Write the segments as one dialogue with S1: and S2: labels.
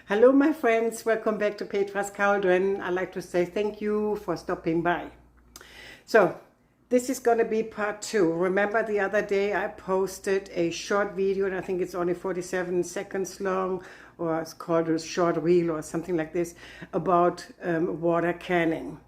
S1: Hello my friends, welcome back to Petra's Cauldron. I'd like to say thank you for stopping by. So this is going to be part 2. Remember the other day I posted a short video, and I think it's only 47 seconds long, or it's called a short reel or something like this, about water canning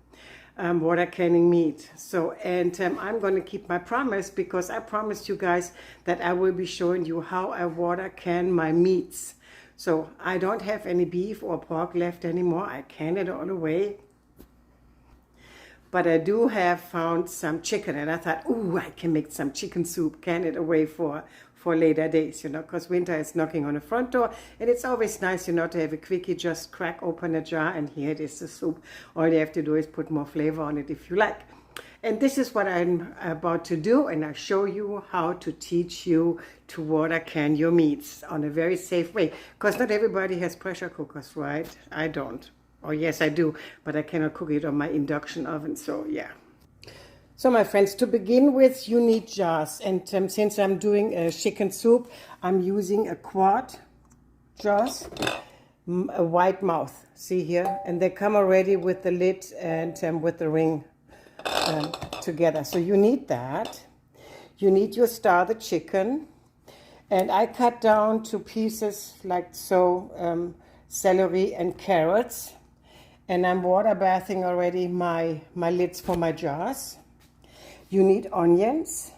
S1: meat. So I'm going to keep my promise, because I promised you guys that I will be showing you how I water can my meats. So I don't have any beef or pork left anymore. I can it all away. But I do have found some chicken, and I thought, ooh, I can make some chicken soup, can it away for later days, you know, because winter is knocking on the front door, and it's always nice, you know, to have a quickie, just crack open a jar, and here it is, the soup. All you have to do is put more flavor on it if you like. And this is what I'm about to do, and I'll show you how to teach you to water can your meats on a very safe way. Because not everybody has pressure cookers, right? I don't. Or yes, I do, but I cannot cook it on my induction oven, so yeah. So my friends, to begin with, you need jars. And since I'm doing a chicken soup, I'm using a quart jars, a wide mouth, see here? And they come already with the lid and with the ring together. So you need that. You need your starter chicken, and I cut down to pieces like so, celery and carrots, and I'm water bathing already my lids for my jars. You need onions,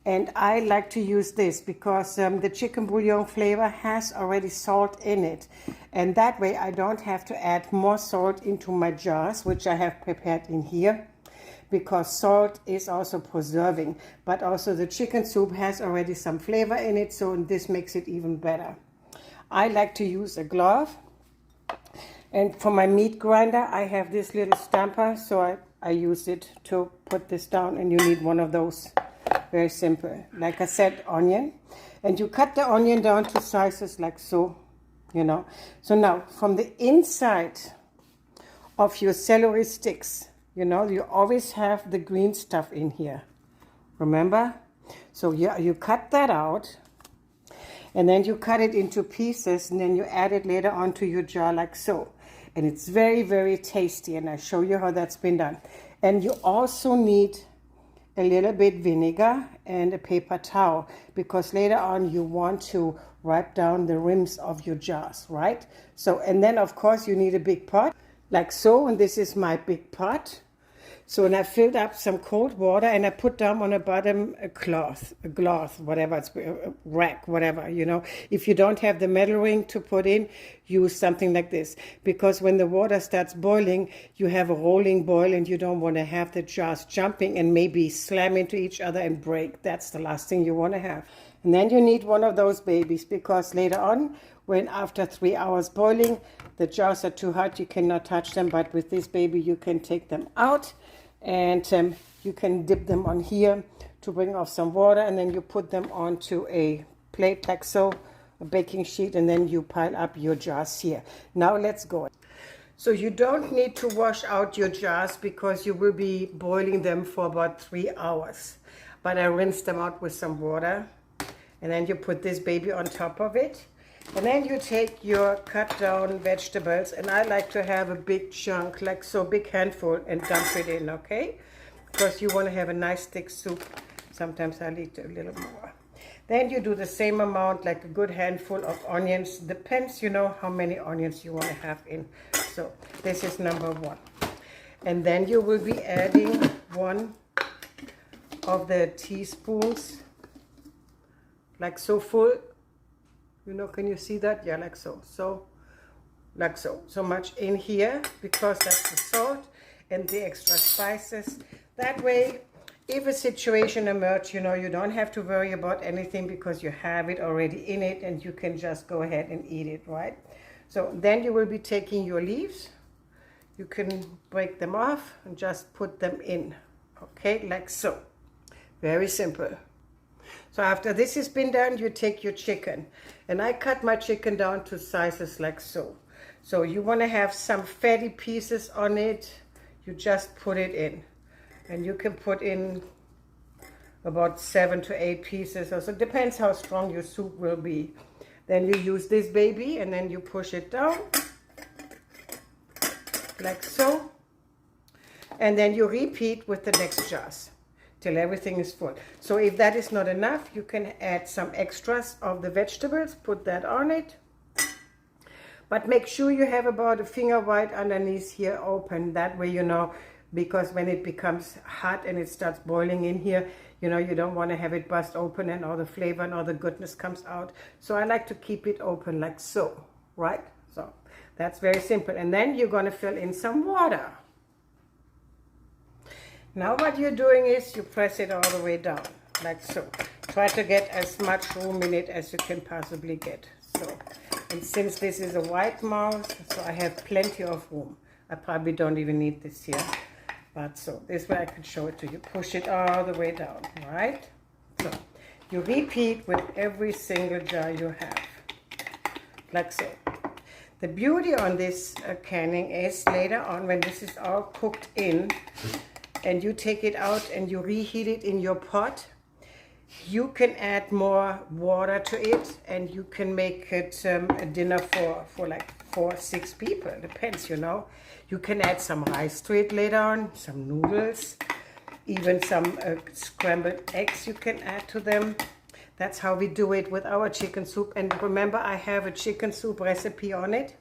S1: and I like to use this because the chicken bouillon flavor has already salt in it, and that way I don't have to add more salt into my jars, which I have prepared in here, because salt is also preserving, but also the chicken soup has already some flavor in it, so this makes it even better. I like to use a glove, and for my meat grinder I have this little stamper, so I use it to put this down, and you need one of those. Very simple. Like I said, onion, and you cut the onion down to sizes like so, you know. So now from the inside of your celery sticks, you know, you always have the green stuff in here, remember? So yeah, you cut that out, and then you cut it into pieces, and then you add it later on to your jar like so. And it's very, very tasty, and I'll show you how that's been done. And you also need a little bit vinegar and a paper towel, because later on you want to wipe down the rims of your jars, right? So, and then of course you need a big pot, like so, and this is my big pot. So, and I filled up some cold water, and I put down on the bottom a cloth, whatever, it's a rack, whatever, you know. If you don't have the metal ring to put in, use something like this. Because when the water starts boiling, you have a rolling boil, and you don't want to have the jars jumping and maybe slam into each other and break. That's the last thing you want to have. And then you need one of those babies, because later on, when after 3 hours boiling, the jars are too hot, you cannot touch them. But with this baby, you can take them out, and you can dip them on here to bring off some water, and then you put them onto a plate like so, a baking sheet, and then you pile up your jars here. Now let's go. So you don't need to wash out your jars, because you will be boiling them for about 3 hours. But I rinse them out with some water, and then you put this baby on top of it. And then you take your cut down vegetables, and I like to have a big chunk, like so, big handful, and dump it in, okay? Because you want to have a nice thick soup. Sometimes I'll eat a little more. Then you do the same amount, like a good handful of onions. Depends, you know, how many onions you want to have in. So this is number 1. And then you will be adding 1 of the teaspoons, like so full. You know, can you see that? Yeah, like so. So, like so. So much in here, because that's the salt and the extra spices. That way, if a situation emerges, you know, you don't have to worry about anything, because you have it already in it, and you can just go ahead and eat it, right? So then you will be taking your leaves. You can break them off and just put them in, okay, like so. Very simple. So after this has been done, you take your chicken, and I cut my chicken down to sizes like so. So you want to have some fatty pieces on it, you just put it in, and you can put in about 7 to 8 pieces, or so. It depends how strong your soup will be. Then you use this baby and then you push it down like so. And then you repeat with the next jars till everything is full. So if that is not enough, you can add some extras of the vegetables, put that on it. But make sure you have about a finger wide underneath here open. That way, you know, because when it becomes hot and it starts boiling in here, you know, you don't want to have it bust open and all the flavor and all the goodness comes out. So I like to keep it open like so, right? So that's very simple. And then you're going to fill in some water. Now what you're doing is you press it all the way down, like so. Try to get as much room in it as you can possibly get. So, and since this is a white mouse, so I have plenty of room. I probably don't even need this here. But so, this way I can show it to you. Push it all the way down, right? So, you repeat with every single jar you have, like so. The beauty on this canning is later on when this is all cooked in, and you take it out and you reheat it in your pot, you can add more water to it and you can make it a dinner for like 4 or 6 people, depends, you know. You can add some rice to it later on, some noodles, even some scrambled eggs you can add to them. That's how we do it with our chicken soup. And remember, I have a chicken soup recipe on it.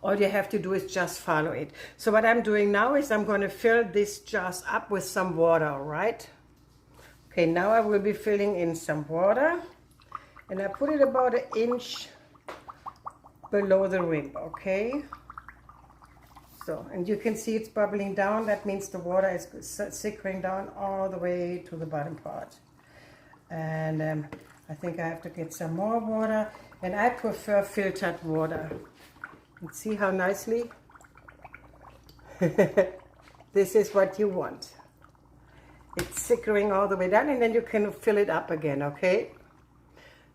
S1: All you have to do is just follow it. So what I'm doing now is I'm going to fill these jars up with some water, all right? Okay, now I will be filling in some water. And I put it about 1 inch below the rim, okay? So, and you can see it's bubbling down. That means the water is sickering down all the way to the bottom part. And I think I have to get some more water. And I prefer filtered water. And see how nicely this is what you want. It's sickering all the way down and then you can fill it up again, okay?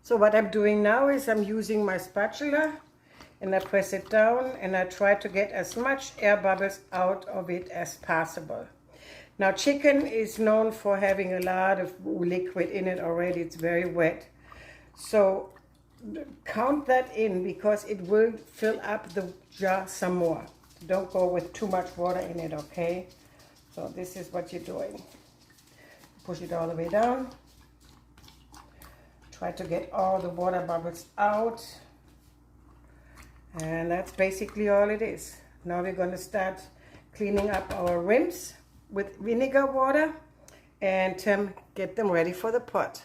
S1: So what I'm doing now is I'm using my spatula and I press it down and I try to get as much air bubbles out of it as possible. Now chicken is known for having a lot of liquid in it already. It's very wet. So count that in because it will fill up the jar some more. Don't go with too much water in it, okay? So this is what you're doing. Push it all the way down. Try to get all the water bubbles out. And that's basically all it is. Now we're going to start cleaning up our rims with vinegar water and get them ready for the pot.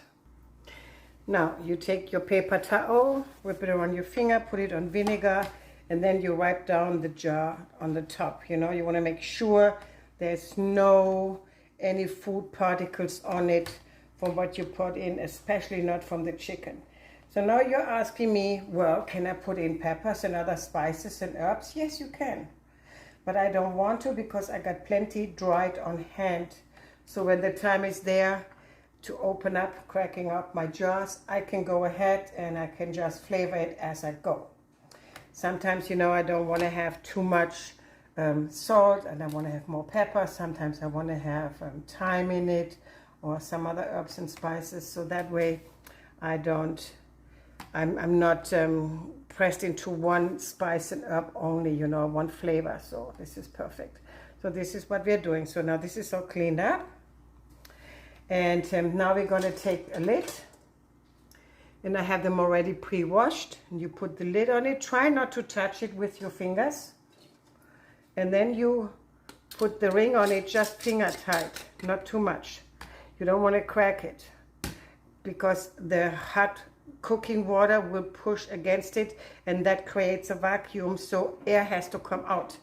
S1: Now you take your paper towel, whip it around your finger, put it on vinegar, and then you wipe down the jar on the top. You know, you want to make sure there's any food particles on it from what you put in, especially not from the chicken. So now you're asking me, well, can I put in peppers and other spices and herbs? Yes, you can. But I don't want to because I got plenty dried on hand. So when the time is there to open up, cracking up my jars, I can go ahead and I can just flavor it as I go. Sometimes, you know, I don't want to have too much salt and I want to have more pepper. Sometimes I want to have thyme in it or some other herbs and spices. So that way I'm not pressed into one spice and herb only, you know, one flavor. So this is perfect. So this is what we're doing. So now this is all cleaned up. And now we're going to take a lid. And I have them already pre-washed. And you put the lid on it. Try not to touch it with your fingers. And then you put the ring on it just finger tight, not too much. You don't want to crack it because the hot cooking water will push against it and that creates a vacuum, so air has to come out.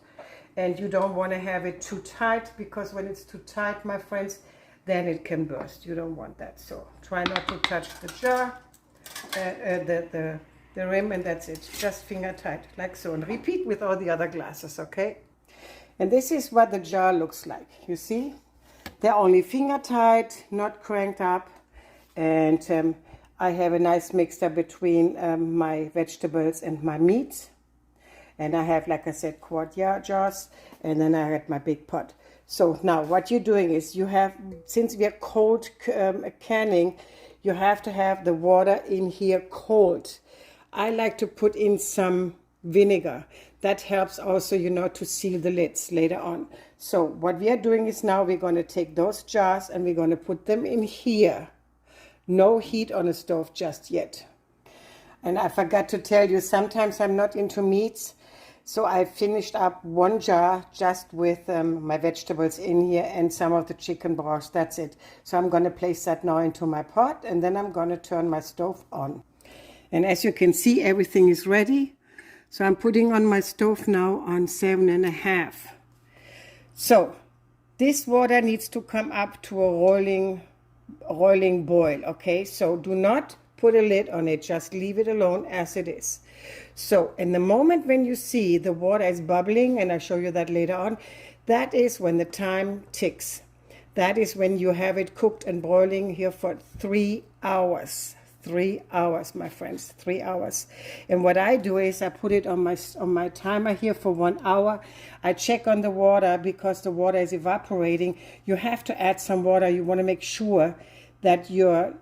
S1: And you don't want to have it too tight because when it's too tight, my friends, then it can burst. You don't want that. So try not to touch the jar, the rim, and that's it. Just finger tight, like so. And repeat with all the other glasses, okay? And this is what the jar looks like. You see? They're only finger tight, not cranked up. And I have a nice mixture between my vegetables and my meat. And I have, like I said, quart jars. And then I had my big pot. So now what you're doing is you have, since we are cold canning, you have to have the water in here cold. I like to put in some vinegar. That helps also, to seal the lids later on. So what we are doing is now we're going to take those jars and we're going to put them in here. No heat on the stove just yet. And I forgot to tell you, sometimes I'm not into meats. So I finished up one jar just with my vegetables in here and some of the chicken broth. That's it. So I'm going to place that now into my pot, and then I'm going to turn my stove on. And as you can see, everything is ready. So I'm putting on my stove now on 7.5. So this water needs to come up to a rolling boil, okay? So do not put a lid on it, just leave it alone as it is. So in the moment when you see the water is bubbling, and I'll show you that later on, that is when the time ticks. That is when you have it cooked and boiling here for 3 hours. 3 hours, my friends, 3 hours. And what I do is I put it on my timer here for 1 hour. I check on the water because the water is evaporating. You have to add some water. You want to make sure that your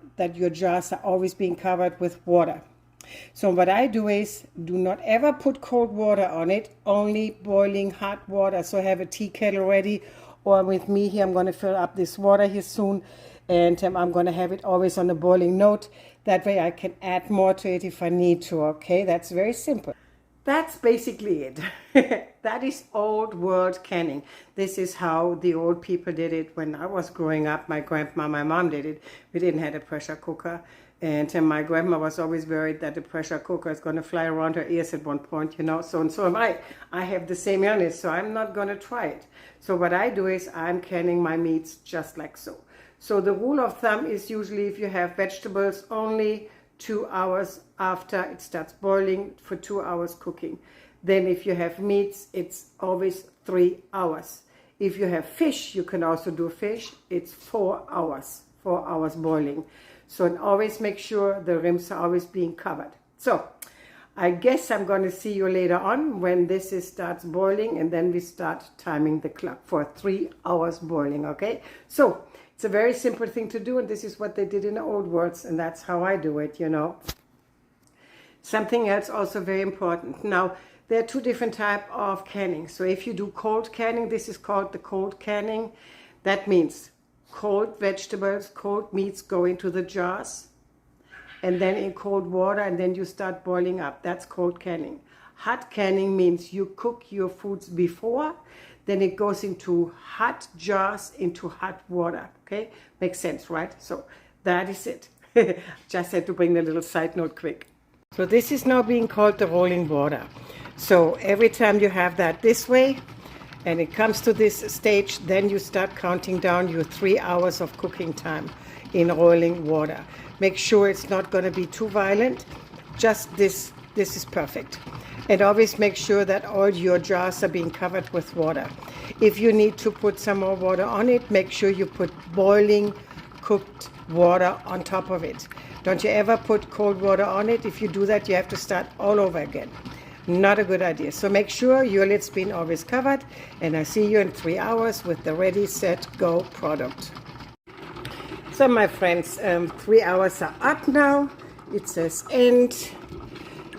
S1: jars are always being covered with water. So what I do is do not ever put cold water on it, only boiling hot water. So I have a tea kettle ready, or with me here, I'm going to fill up this water here soon, and I'm going to have it always on a boiling note. That way I can add more to it if I need to, okay? That's very simple. That's basically it. That is old world canning. This is how the old people did it when I was growing up. My grandma, my mom did it. We didn't have a pressure cooker. And my grandma was always worried that the pressure cooker is going to fly around her ears at one point, So, and so am I. I have the same illness, so I'm not going to try it. So what I do is I'm canning my meats just like so. So the rule of thumb is usually if you have vegetables, only 2 hours after it starts boiling for 2 hours cooking. Then if you have meats, it's always 3 hours. If you have fish, you can also do fish. It's 4 hours, 4 hours boiling. So always make sure the rims are always being covered. So I guess I'm going to see you later on when this starts boiling, and then we start timing the clock for 3 hours boiling, okay? So it's a very simple thing to do, and this is what they did in the old worlds, and that's how I do it, Something else also very important. Now, there are 2 different types of canning. So if you do cold canning, this is called the cold canning. That means cold vegetables, cold meats go into the jars, and then in cold water, and then you start boiling up. That's cold canning. Hot canning means you cook your foods before, then it goes into hot jars, into hot water, okay? Makes sense, right? So that is it. Just had to bring a little side note quick. So this is now being called the rolling water. So every time you have that this way, and it comes to this stage, then you start counting down your 3 hours of cooking time in rolling water. Make sure it's not going to be too violent. Just this is perfect. And always make sure that all your jars are being covered with water. If you need to put some more water on it, make sure you put boiling, cooked water on top of it. Don't you ever put cold water on it. If you do that, you have to start all over again. Not a good idea. So make sure your lid's been always covered, and I see you in 3 hours with the ready, set, go product. So my friends, 3 hours are up now. It says end.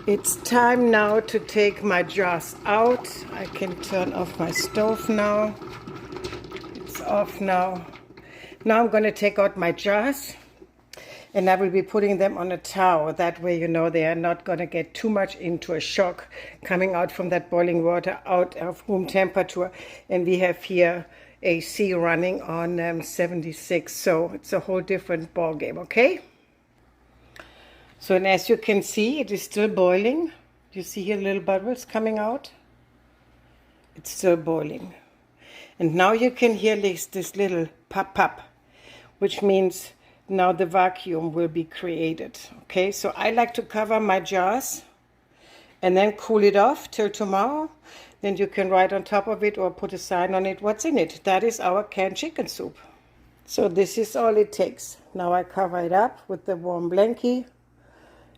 S1: It's time now to take my jars out. I can turn off my stove now. It's off now. Now I'm going to take out my jars, and I will be putting them on a towel. That way, they are not going to get too much into a shock coming out from that boiling water out of room temperature. And we have here AC running on 76, so it's a whole different ball game, okay? So, and as you can see, it is still boiling. You see here little bubbles coming out? It's still boiling. And now you can hear this little pop, which means now the vacuum will be created. Okay, so I like to cover my jars and then cool it off till tomorrow. Then you can write on top of it or put a sign on it what's in it. That is our canned chicken soup. So this is all it takes. Now I cover it up with the warm blankie,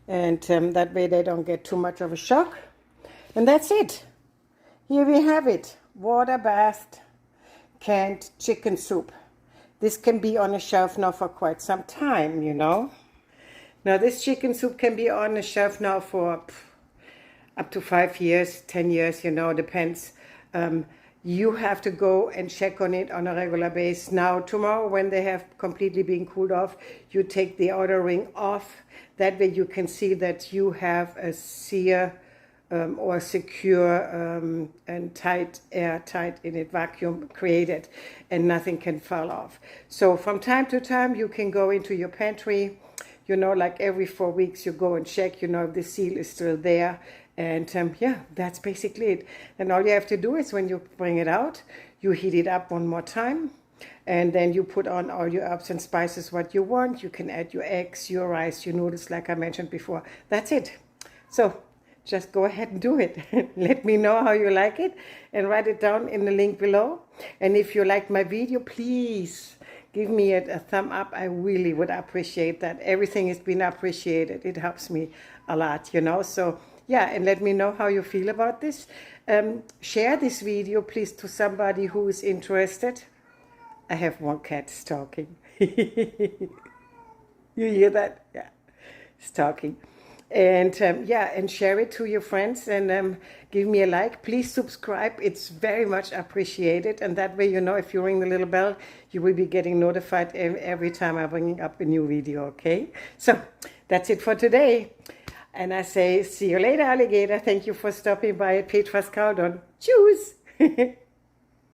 S1: and that way they don't get too much of a shock. And that's it. Here we have it. Water bathed canned chicken soup. This can be on a shelf now for quite some time, Now this chicken soup can be on the shelf now for up to 5 years, 10 years, you know, depends. You have to go and check on it on a regular basis. Now tomorrow, when they have completely been cooled off, you take the outer ring off. That way you can see that you have a sear or secure and tight, airtight in it, vacuum created, and nothing can fall off. So from time to time you can go into your pantry, you know, like every 4 weeks you go and check, you know, if the seal is still there. And yeah, that's basically it. And all you have to do is when you bring it out, you heat it up one more time, and then you put on all your herbs and spices what you want. You can add your eggs, your rice, your noodles, like I mentioned before. That's it. So just go ahead and do it. Let me know how you like it and write it down in the link below. And if you liked my video, please give me a thumb up. I really would appreciate that. Everything has been appreciated. It helps me a lot, you know. So yeah, and let me know how you feel about this. Share this video, please, to somebody who is interested. I have one cat talking. You hear that? Yeah, it's talking. And yeah, and share it to your friends, and give me a like. Please subscribe. It's very much appreciated. And that way, you know, if you ring the little bell, you will be getting notified every time I bring up a new video, okay? So that's it for today. And I say, see you later, alligator. Thank you for stopping by at Petra's Cauldron. Tschüss.